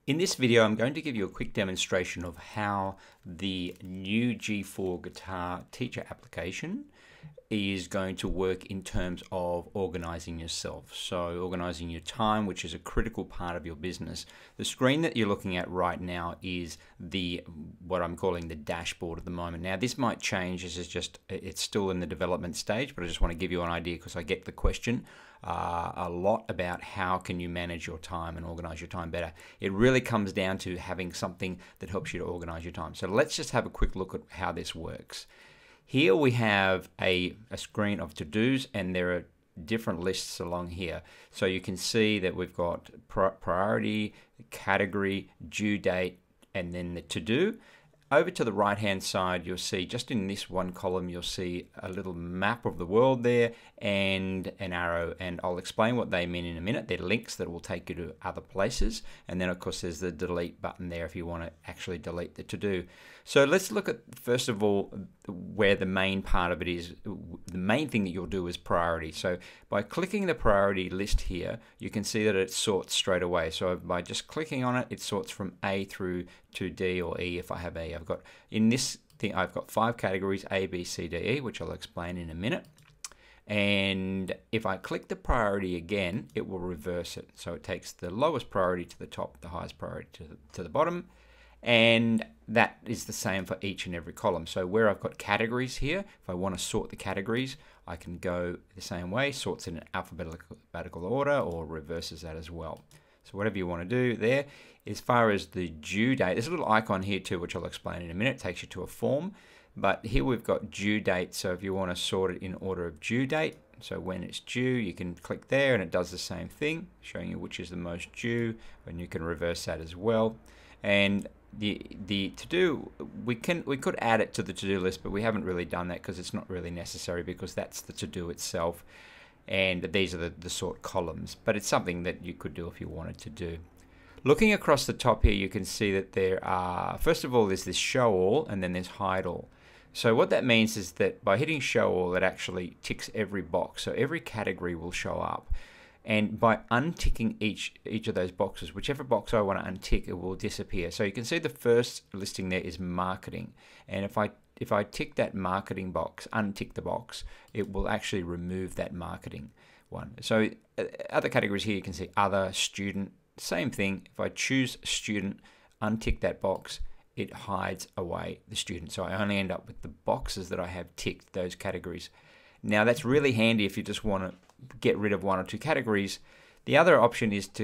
In this video, I'm going to give you a quick demonstration of how the new G4 Guitar teacher application is going to work in terms of organizing yourself. So organizing your time, which is a critical part of your business. The screen that you're looking at right now is what I'm calling the dashboard at the moment. Now this might change. It's still in the development stage, but I just want to give you an idea because I get the question a lot about how can you manage your time and organize your time better. It really comes down to having something that helps you to organize your time. So let's just have a quick look at how this works. Here we have a screen of to-dos, and there are different lists along here. So you can see that we've got priority, category, due date, and then the to-do. Over to the right hand side, you'll see just in this one column, you'll see a little map of the world there and an arrow, and I'll explain what they mean in a minute. They're links that will take you to other places, and then of course there's the delete button there if you want to actually delete the to-do. So let's look at first of all where the main part of it is. The main thing that you'll do is priority. So by clicking the priority list here, you can see that it sorts straight away. So by just clicking on it, it sorts from A through to D or E if I have A. I've got 5 categories, A, B, C, D, E, which I'll explain in a minute. And if I click the priority again, it will reverse it. So it takes the lowest priority to the top, the highest priority to the bottom. And that is the same for each and every column. So where I've got categories here, if I want to sort the categories, I can go the same way, sorts in an alphabetical order or reverses that as well. So whatever you want to do there. As far as the due date, there's a little icon here too, which I'll explain in a minute. It takes you to a form. But here we've got due date. So if you want to sort it in order of due date, so when it's due, you can click there and it does the same thing, showing you which is the most due, and you can reverse that as well. And the to-do, we could add it to the to-do list, but we haven't really done that because it's not really necessary, because that's the to-do itself, and these are the sort columns. But it's something that you could do if you wanted to do. Looking across the top here, you can see that there are, first of all, there's this show all, and then there's hide all. So what that means is that by hitting show all, it actually ticks every box. So every category will show up. And by unticking each of those boxes, whichever box I want to untick, it will disappear. So you can see the first listing there is marketing. And if I tick that marketing box, untick the box, it will actually remove that marketing one. So other categories here, you can see other, student, same thing. If I choose student, untick that box, it hides away the student. So I only end up with the boxes that I have ticked, those categories. Now that's really handy if you just want to get rid of 1 or 2 categories. The other option is just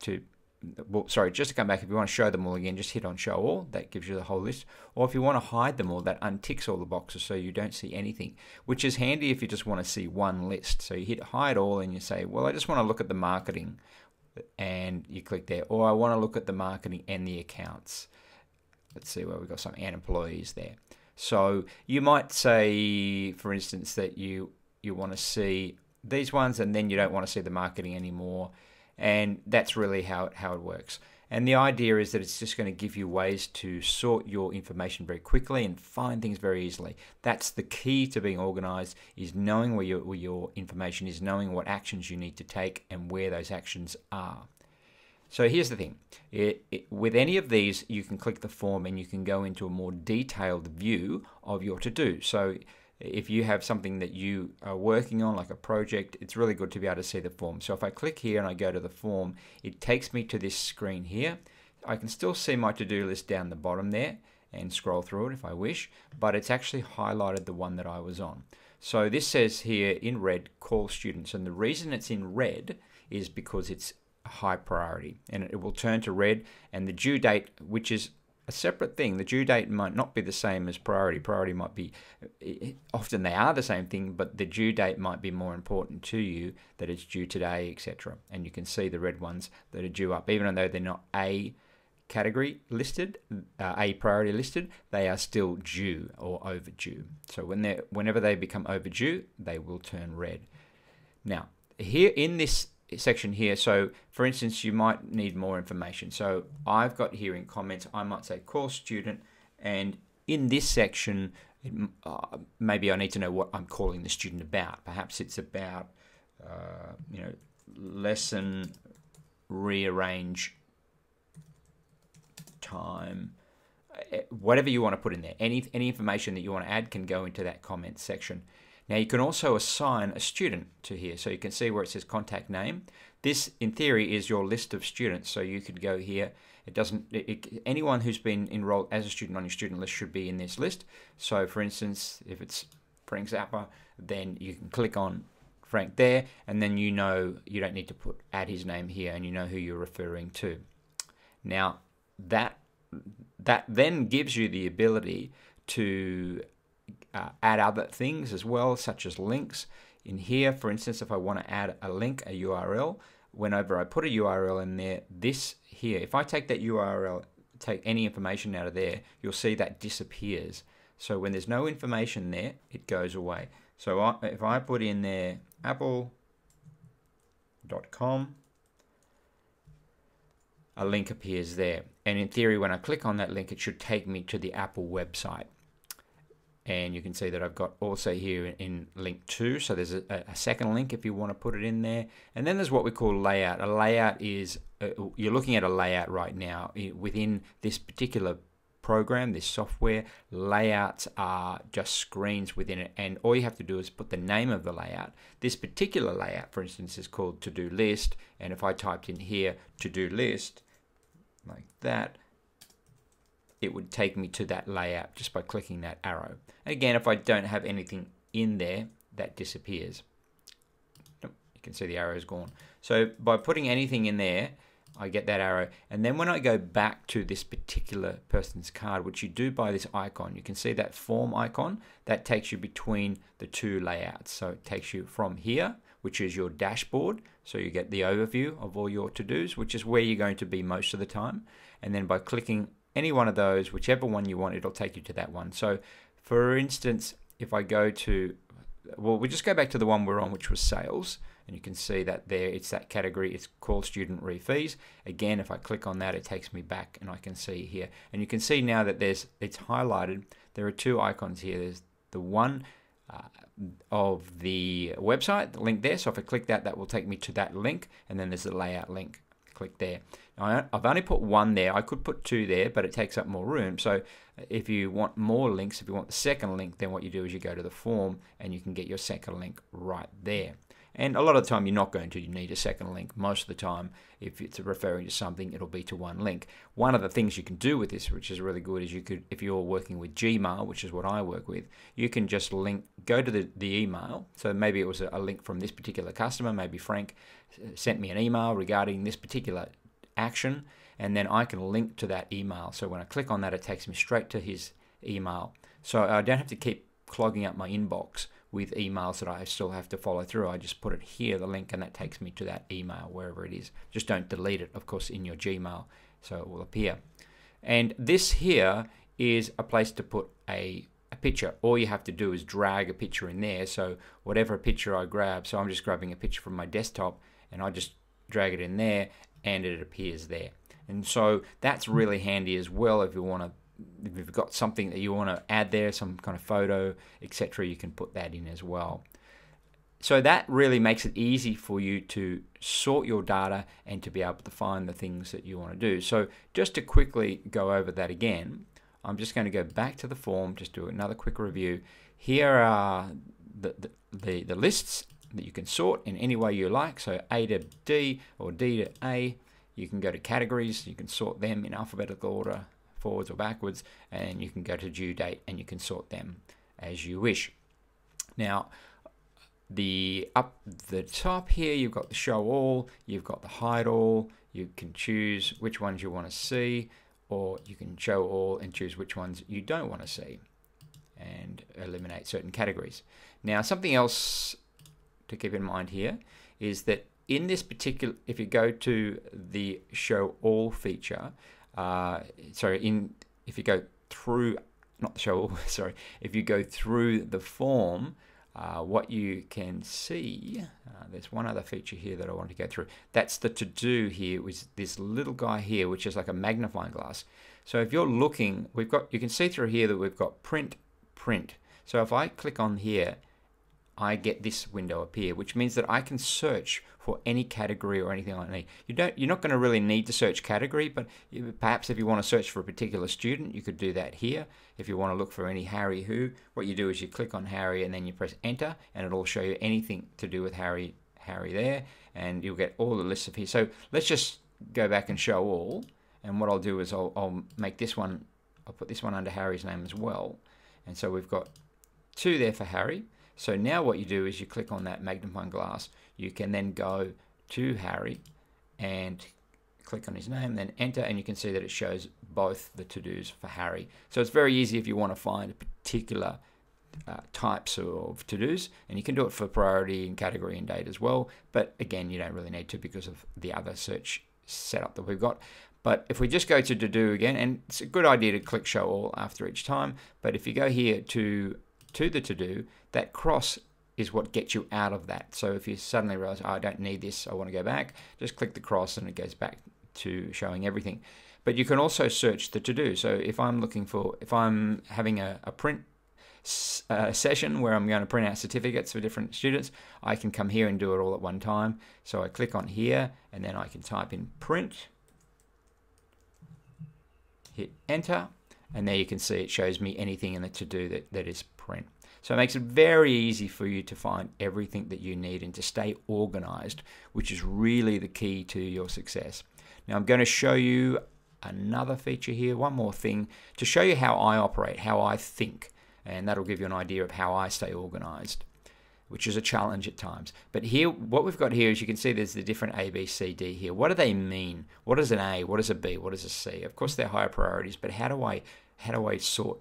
to come back, if you want to show them all again, just hit on show all. That gives you the whole list. Or if you want to hide them all, that unticks all the boxes so you don't see anything, which is handy if you just want to see one list. So you hit hide all and you say, well, I just want to look at the marketing, and you click there. Or I want to look at the marketing and the accounts. Let's see where we've got some and employees there. So you might say, for instance, that you want to see these ones, and then you don't want to see the marketing anymore, and that's really how it works. And the idea is that it's just going to give you ways to sort your information very quickly and find things very easily. That's the key to being organized, is knowing where your information is, knowing what actions you need to take and where those actions are. So here's the thing, with any of these, you can click the form and you can go into a more detailed view of your to-do. So if you have something that you are working on, like a project, it's really good to be able to see the form. So if I click here and I go to the form, it takes me to this screen here. I can still see my to-do list down the bottom there and scroll through it if I wish, but it's actually highlighted the one that I was on. So this says here in red, call students, and the reason it's in red is because it's high priority, and it will turn to red. And the due date, which is a separate thing, the due date might not be the same as priority. Priority might be, often they are the same thing, but the due date might be more important to you, that it's due today, etc. And you can see the red ones that are due up, even though they're not A category listed, A priority listed, they are still due or overdue. So whenever they become overdue, they will turn red. Now here in this section here, so for instance, you might need more information. So I've got here in comments, I might say call student, and in this section, maybe I need to know what I'm calling the student about. Perhaps it's about lesson rearrange time, whatever you want to put in there. Any information that you want to add can go into that comments section. Now you can also assign a student to here. So you can see where it says contact name. This in theory is your list of students. So you could go here. It doesn't, anyone who's been enrolled as a student on your student list should be in this list. So for instance, if it's Frank Zappa, then you can click on Frank there, and then you know you don't need to add his name here, and you know who you're referring to. Now that then gives you the ability to add other things as well, such as links. In here, for instance, if I want to add a link, a URL, whenever I put a URL in there, this here, if I take that URL, take any information out of there, you'll see that disappears. So when there's no information there, it goes away. So if I put in there apple.com, a link appears there. And in theory, when I click on that link, it should take me to the Apple website. And you can see that I've got also here in link 2. So there's a second link if you want to put it in there. And then there's what we call layout. A layout is, you're looking at a layout right now. Within this particular program, this software, layouts are just screens within it. And all you have to do is put the name of the layout. This particular layout, for instance, is called to-do list. And if I typed in here to-do list, like that, it would take me to that layout just by clicking that arrow. Again, if I don't have anything in there, that disappears. You can see the arrow is gone. So by putting anything in there, I get that arrow. And then when I go back to this particular person's card, which you do by this icon, you can see that form icon, that takes you between the two layouts. So it takes you from here, which is your dashboard. So you get the overview of all your to-dos, which is where you're going to be most of the time. And then by clicking any one of those, whichever one you want, it'll take you to that one. So for instance, if I go to, well, we just go back to the one we're on, which was sales, and you can see that there, it's that category, it's called student re-fees. Again, if I click on that, it takes me back and I can see here. And you can see now that it's highlighted. There are two icons here. There's the one of the website, the link there. So if I click that, that will take me to that link, and then there's the layout link. Click there. Now, I've only put one there. I could put two there, but it takes up more room. So if you want more links, if you want the second link, then what you do is you go to the form and you can get your second link right there. And a lot of the time you're not going to need a second link. Most of the time, if it's referring to something, it'll be to one link. One of the things you can do with this, which is really good, is you could, if you're working with Gmail, which is what I work with, you can just go to the email. So maybe it was a link from this particular customer. Maybe Frank sent me an email regarding this particular action, and then I can link to that email. So when I click on that, it takes me straight to his email. So I don't have to keep clogging up my inbox with emails that I still have to follow through. I just put it here, the link, and that takes me to that email, wherever it is. Just don't delete it, of course, in your Gmail, so it will appear. And this here is a place to put a picture. All you have to do is drag a picture in there. So whatever picture I grab, so I'm just grabbing a picture from my desktop, and I just drag it in there, and it appears there. And so that's really handy as well if you want to, if you've got something that you want to add there, some kind of photo, etc., you can put that in as well. So that really makes it easy for you to sort your data and to be able to find the things that you want to do. So just to quickly go over that again, I'm just going to go back to the form, just do another quick review. Here are the lists that you can sort in any way you like. So A to D or D to A. You can go to categories, you can sort them in alphabetical order, forwards or backwards, and you can go to due date and you can sort them as you wish. Now, up the top here, you've got the show all, you've got the hide all. You can choose which ones you want to see, or you can show all and choose which ones you don't want to see and eliminate certain categories. Now, something else to keep in mind here is that in this particular, if you go to the show all feature, if you go through, not the show all, sorry, if you go through the form, what you can see, there's one other feature here that I want to go through. That's the to-do here, with this little guy here, which is like a magnifying glass. So if you're looking, you can see through here that we've got print. So if I click on here, I get this window appear, which means that I can search for any category or anything like that. You're not going to really need to search category, but perhaps if you want to search for a particular student, you could do that here. If you want to look for any Harry who, what you do is you click on Harry and then you press enter, and it'll show you anything to do with Harry there, and you'll get all the lists of here. So let's just go back and show all, and what I'll do is I'll make this one, I'll put this one under Harry's name as well, and so we've got 2 there for Harry. So now what you do is you click on that magnifying glass. You can then go to Harry and click on his name, then enter, and you can see that it shows both the to-dos for Harry. So it's very easy if you want to find a particular types of to-dos, and you can do it for priority and category and date as well, but again, you don't really need to because of the other search setup that we've got. But if we just go to to-do again, and it's a good idea to click show all after each time, but if you go here to the to-do, that cross is what gets you out of that. So if you suddenly realize, oh, I don't need this, I want to go back, just click the cross and it goes back to showing everything. But you can also search the to-do. So if I'm having a print session where I'm going to print out certificates for different students, I can come here and do it all at one time. So I click on here and then I can type in print, hit enter, and there you can see it shows me anything in the to-do that is print. So it makes it very easy for you to find everything that you need and to stay organized, which is really the key to your success. Now I'm going to show you another feature here, one more thing, to show you how I operate, how I think, and that'll give you an idea of how I stay organized, which is a challenge at times. But here, what we've got here is you can see there's the different A, B, C, D here. What do they mean? What is an A? What is a B? What is a C? Of course, they're higher priorities, but how do I sort?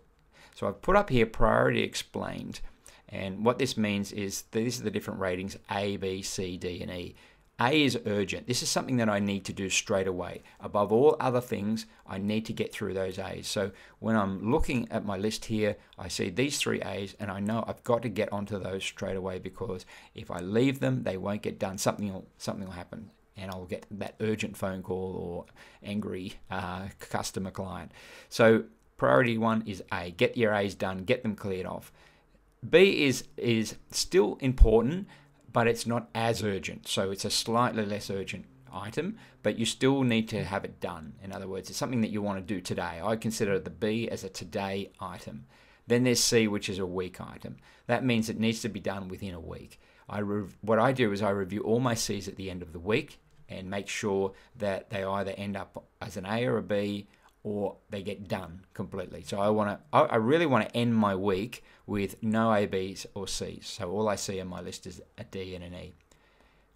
So I've put up here priority explained, and what this means is these are the different ratings: A, B, C, D, and E. A is urgent. This is something that I need to do straight away. Above all other things, I need to get through those A's. So when I'm looking at my list here, I see these 3 A's, and I know I've got to get onto those straight away, because if I leave them, they won't get done. Something will happen, and I'll get that urgent phone call or angry customer client. So priority 1 is A. Get your A's done. Get them cleared off. B is still important, but it's not as urgent. So it's a slightly less urgent item, but you still need to have it done. In other words, it's something that you want to do today. I consider the B as a today item. Then there's C, which is a week item. That means it needs to be done within a week. What I do is I review all my C's at the end of the week and make sure that they either end up as an A or a B, or they get done completely. So I really want to end my week with no A, B's or C's. So all I see on my list is a D and an E.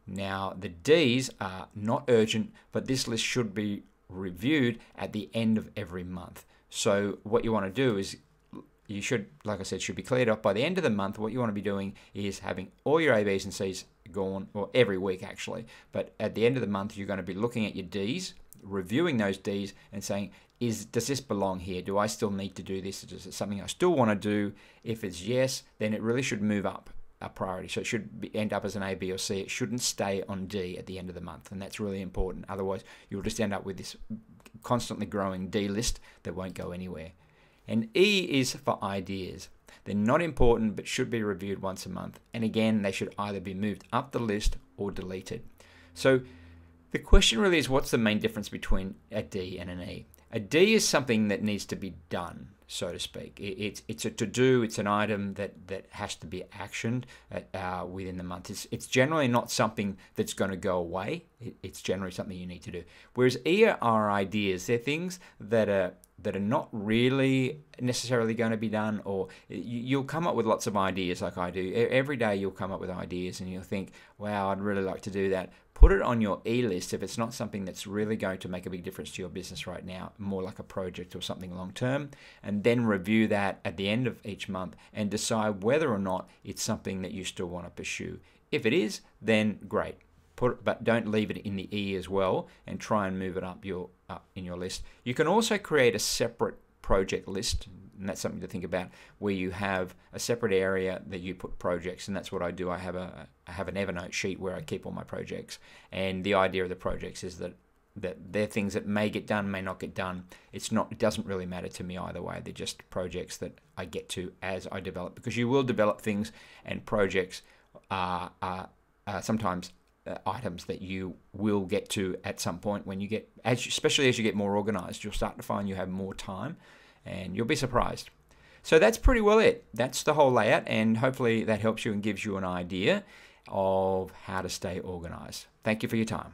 Now the D's are not urgent, but this list should be reviewed at the end of every month. So what you want to do is you should, like I said, should be cleared up by the end of the month. What you want to be doing is having all your A, B's and C's gone, or every week actually. But at the end of the month, you're going to be looking at your D's, reviewing those D's and saying, does this belong here? Do I still need to do this? Is it something I still want to do? If it's yes, then it really should move up a priority. So it should end up as an A, B, or C. It shouldn't stay on D at the end of the month, and that's really important. Otherwise, you'll just end up with this constantly growing D list that won't go anywhere. And E is for ideas. They're not important, but should be reviewed once a month. And again, they should either be moved up the list or deleted. So the question really is, what's the main difference between a D and an E? A D is something that needs to be done, so to speak. It's a to-do, it's an item that has to be actioned within the month. It's generally not something that's going to go away. It's generally something you need to do. Whereas E are ideas. They're things that are not really necessarily going to be done, or you'll come up with lots of ideas like I do. Every day you'll come up with ideas and you'll think, wow, I'd really like to do that. Put it on your E list if it's not something that's really going to make a big difference to your business right now, more like a project or something long term, and then review that at the end of each month and decide whether or not it's something that you still want to pursue. If it is, then great. But don't leave it in the E as well, and try and move it up in your list. You can also create a separate project list, and that's something to think about, where you have a separate area that you put projects, and that's what I do. I have an Evernote sheet where I keep all my projects, and the idea of the projects is that that they're things that may get done, may not get done. It doesn't really matter to me either way. They're just projects that I get to as I develop, because you will develop things, and projects are sometimes items that you will get to at some point when you get, especially as you get more organized. You'll start to find you have more time, and you'll be surprised. So that's pretty well it. That's the whole layout, and hopefully that helps you and gives you an idea of how to stay organized. Thank you for your time.